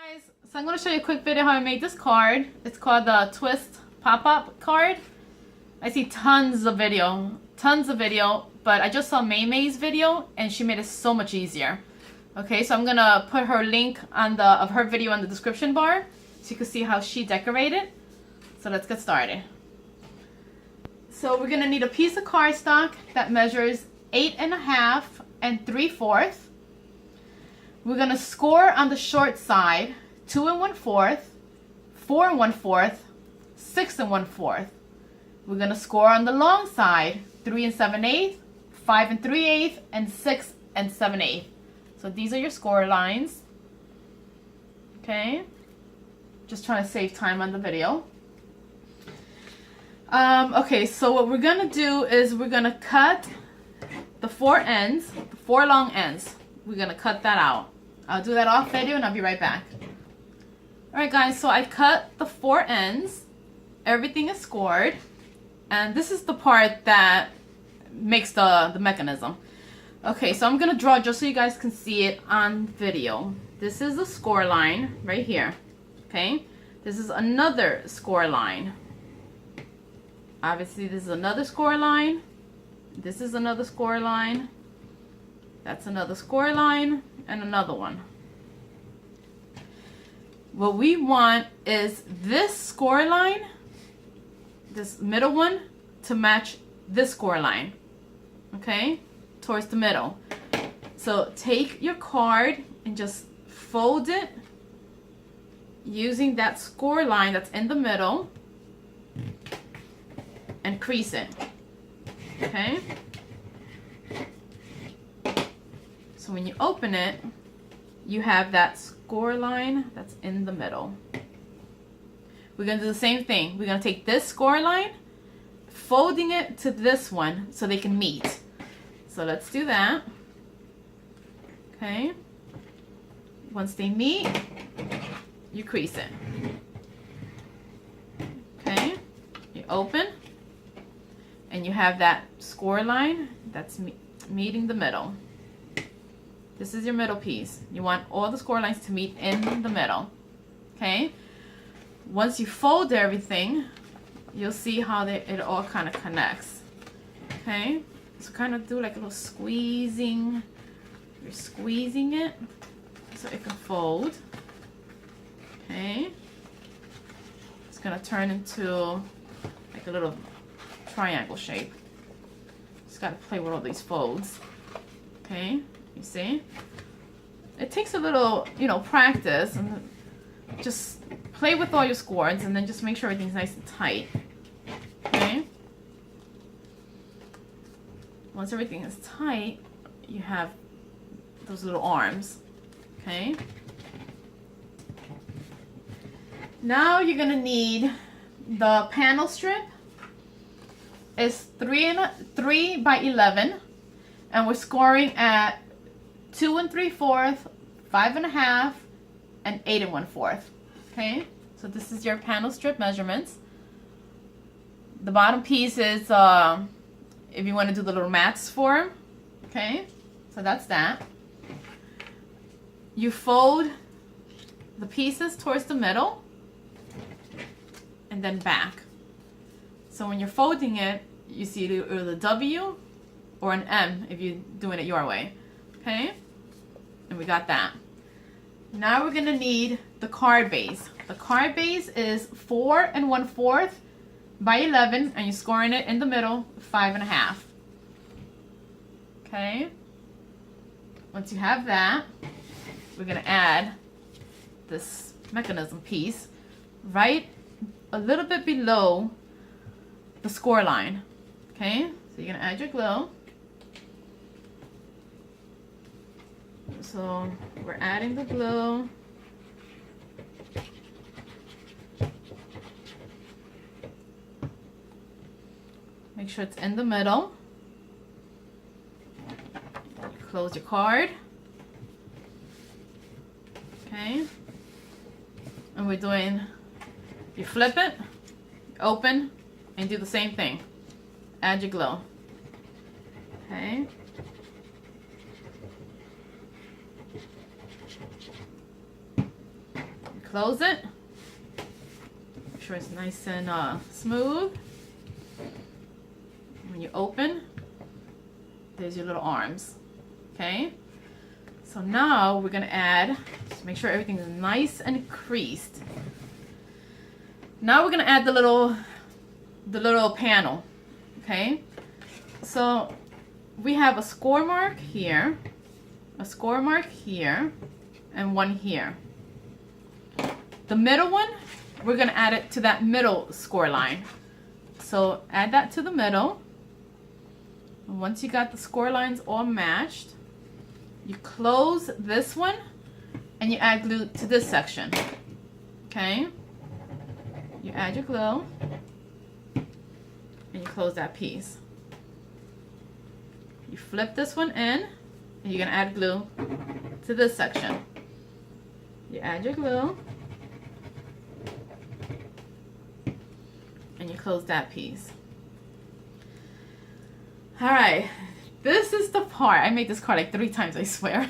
Guys, so I'm going to show you a quick video how I made this card. It's called the Twist Pop-Up card. I see tons of video, but I just saw Maymay's video and she made it so much easier. Okay, so I'm going to put her link of her video in the description bar so you can see how she decorated. So let's get started. So we're going to need a piece of cardstock that measures 8.5 and 3/4. We're going to score on the short side 2 1/4, 4 1/4, 6 1/4. We're going to score on the long side 3 7/8, 5 3/8, and 6 7/8. So these are your score lines. Okay, just trying to save time on the video. Okay, so what we're going to do is we're going to cut the 4 ends, the 4 long ends. We're going to cut that out. I'll do that off video and I'll be right back. Alright guys, so I cut the 4 ends. Everything is scored. And this is the part that makes the mechanism. Okay, so I'm going to draw just so you guys can see it on video. This is the score line right here. Okay, this is another score line. Obviously this is another score line. This is another score line. That's another score line and another one. What we want is this score line, this middle one, to match this score line. Okay, towards the middle. So take your card and just fold it using that score line that's in the middle and crease it. Okay, so when you open it, you have that score line that's in the middle. We're going to do the same thing. We're going to take this score line, folding it to this one so they can meet. So let's do that. Okay, once they meet, you crease it. Okay, you open, and you have that score line that's meeting the middle. This is your middle piece. You want all the score lines to meet in the middle. Okay? Once you fold everything, you'll see how it all kind of connects. Okay? So kind of do like a little squeezing. You're squeezing it so it can fold. Okay? It's going to turn into like a little triangle shape. Just got to play with all these folds. Okay? You see? It takes a little, practice, and just play with all your scores and then just make sure everything's nice and tight. Okay? Once everything is tight, you have those little arms. Okay? Now you're going to need the panel strip. It's 3 by 11, and we're scoring at 2 3/4, 5 1/2, and 8 1/4. Okay, so this is your panel strip measurements. The bottom piece is if you want to do the little mats for them. Okay, so that's that. You fold the pieces towards the middle and then back. So when you're folding it, you see either the W or an M if you're doing it your way. Okay? And we got that. Now we're going to need the card base. The card base is 4 1/4 by 11, and you're scoring it in the middle, 5 1/2. Okay? Once you have that, we're going to add this mechanism piece right a little bit below the score line. Okay? So you're going to add your glue. So we're adding the glue. Make sure it's in the middle. Close your card. Okay. And we're doing, you flip it, open, and do the same thing. Add your glue. Okay. close it. Make sure it's nice and smooth. When you open, there's your little arms. Okay? So now we're gonna add, just make sure everything is nice and creased. Now we're gonna add the little panel. Okay? So we have a score mark here, a score mark here, and one here. The middle one, we're gonna add it to that middle score line. So add that to the middle. And once you got the score lines all matched, you close this one and you add glue to this section. Okay? You add your glue and you close that piece. You flip this one in and you're gonna add glue to this section. You add your glue and you close that piece. All right, this is the part. I made this card like 3 times, I swear.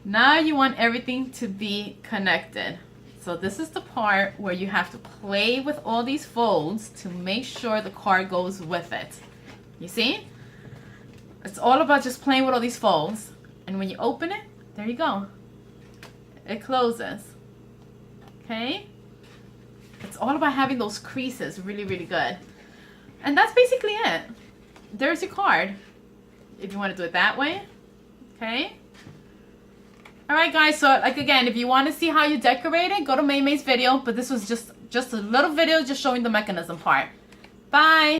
Now you want everything to be connected. So this is the part where you have to play with all these folds to make sure the card goes with it. You see? It's all about just playing with all these folds. And when you open it, there you go. It closes. Okay? It's all about having those creases really, really good. And that's basically it. There's your card. If you want to do it that way. Okay? Alright guys, so like again, if you want to see how you decorate it, go to Maymay's video. But this was just a little video just showing the mechanism part. Bye!